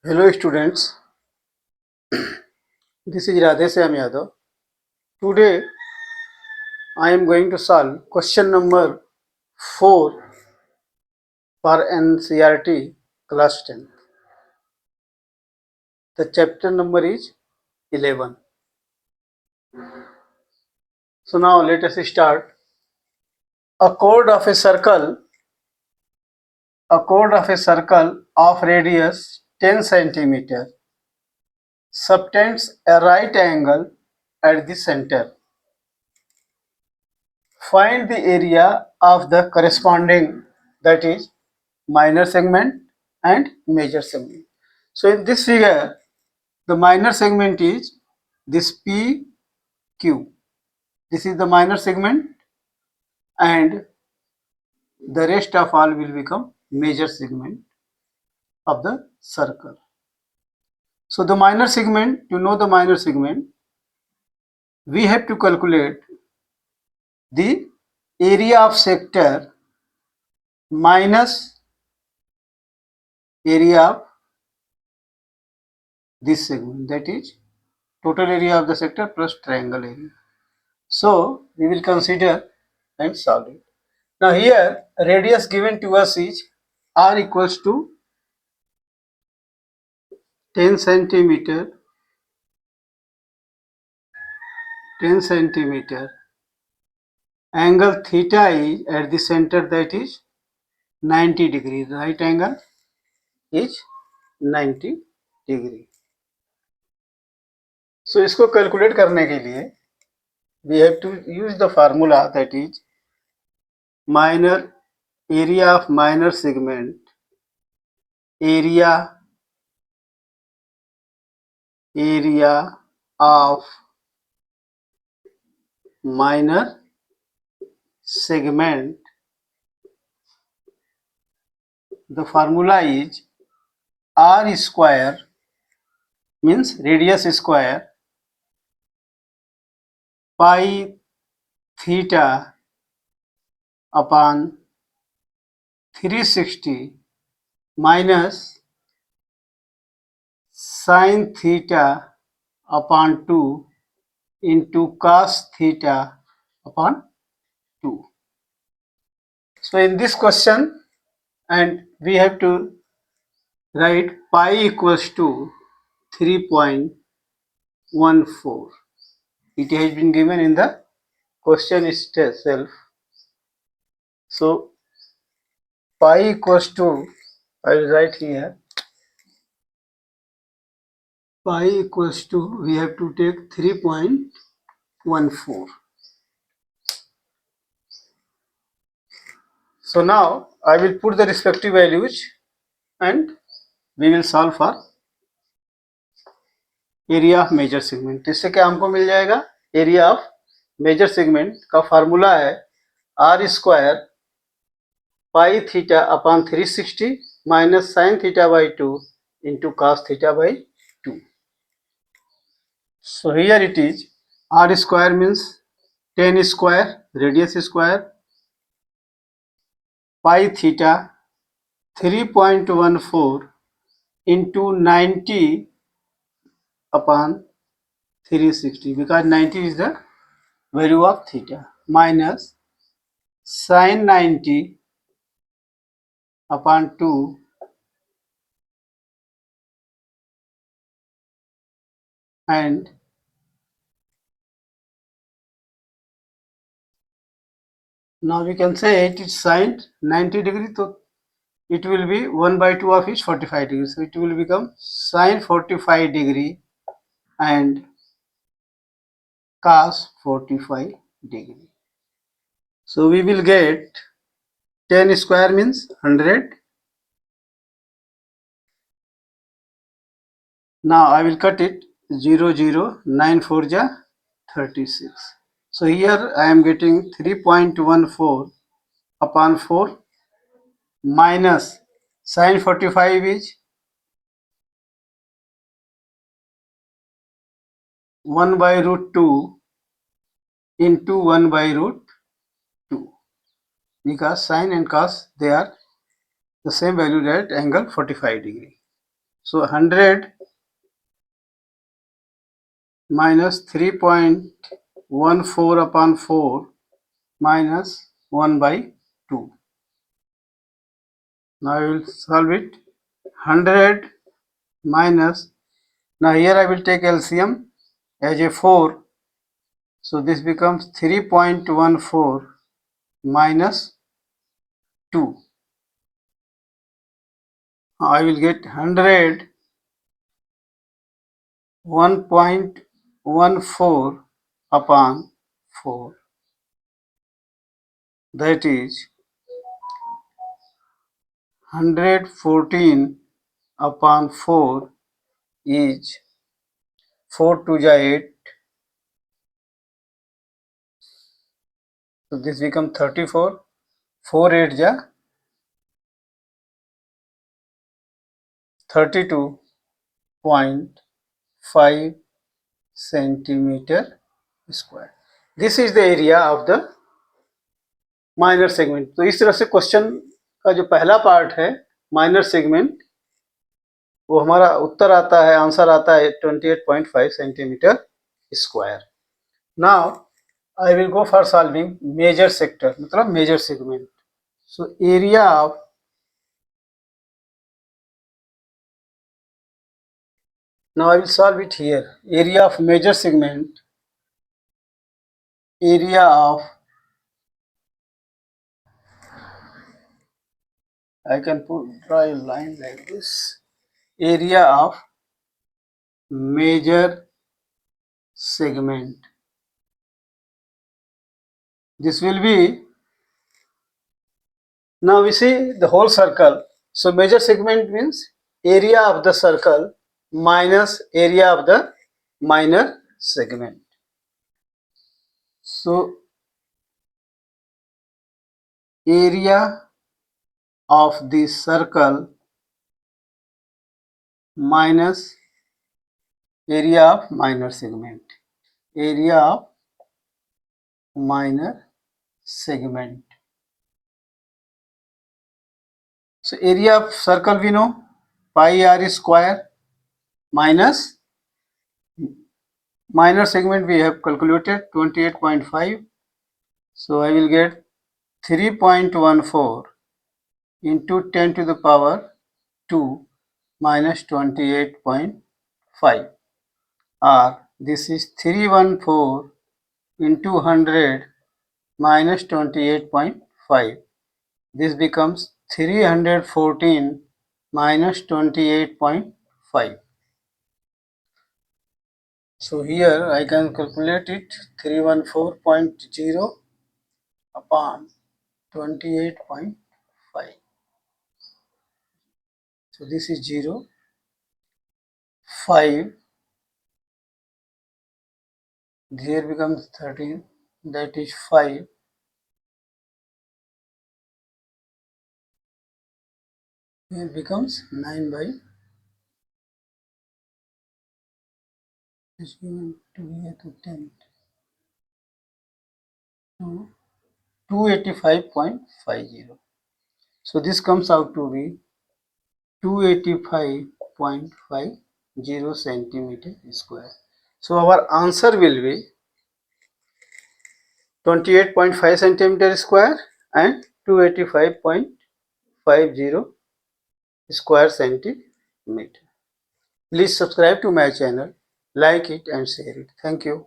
Hello students, this is Radheshyam Yadav. Today I am going to solve question number 4 for NCERT class 10. The chapter number is 11. So now let us start. A chord of a circle of radius 10 centimeter subtends a right angle at the center. Find the area of the corresponding, that is minor segment and major segment. So in this figure, the minor segment is this PQ. This is the minor segment and the rest of all will become major segment of the circle. So the minor segment, to know the minor segment, we have to calculate the area of sector minus area of this segment, that is total area of the sector plus triangle area. So we will consider and solve it. Now here radius given to us is r equals to 10 centimeter, angle theta is at the center, that is 90 degrees. Right angle is 90 degree. So इसको calculate करने के लिए we have to use the formula, that is minor area of minor segment, area of minor segment. The formula is r square, means radius square, pi theta upon 360 minus sin theta upon 2 into cos theta upon 2. So in this question, and we have to write pi equals to 3.14. It has been given in the question itself. So pi equals to, I will write here, pi equals to, we have to take 3.14. So now I will put the respective values and we will solve for area of major segment. इससे क्या हमको मिल जाएगा, area of major segment का formula है r square pi theta upon 360 minus sine theta by 2 into cos theta by 2. So here it is, r square means 10 square, radius square, pi theta 3.14 into 90 upon 360, because 90 is the value of theta, minus sin 90 upon 2 and now we can say it is sin 90 degree, so it will be 1 by 2 of each 45 degrees, so it will become sin 45 degree and cos 45 degree. So we will get 10 square means 100. Now I will cut it, 0 0 9 4 ja 36. So here I am getting 3.14 upon 4 minus sin 45 is 1 by root 2 into 1 by root 2, because sin and cos, they are the same value at angle 45 degree. So 100 minus 3.14 upon 4 minus 1 by 2. Now I will solve it. 100 minus, now here I will take LCM as a 4. So this becomes 3.14 minus 2. I will get 100 1.14 upon 4, that is 114 upon 4 is 4 to the 8. So this becomes 34. 4 8 ja 32.5 centimeter square. This is the area of the minor segment. तो इस तरह से question का जो पहला part है minor segment, वो हमारा उत्तर आता है, आंसर आता है 28.5 centimetre square. Now I will go for solving major sector, मतलब major segment. So area of, now I will solve it here. Area of major segment, area of, I can draw a line like this, area of major segment. This will be, now we see the whole circle. So major segment means area of the circle minus area of the minor segment. So area of the circle minus area of minor segment, area of minor segment. So area of circle we know pi r square minus minor segment we have calculated 28.5. So I will get 3.14 into 10 to the power 2 minus 28.5, or this is 314 into 100 minus 28.5. This becomes 314 minus 28.5. So here I can calculate it, 314.0 upon 28.5. So this is 0, 5, here becomes 13, that is 5, here becomes 9 by, is given to here to 10, to 285.50. So this comes out to be 285.50 centimeter square. So our answer will be 28.5 centimeter square and 285.50 square centimeter. Please subscribe to my channel, like it and share it. Thank you.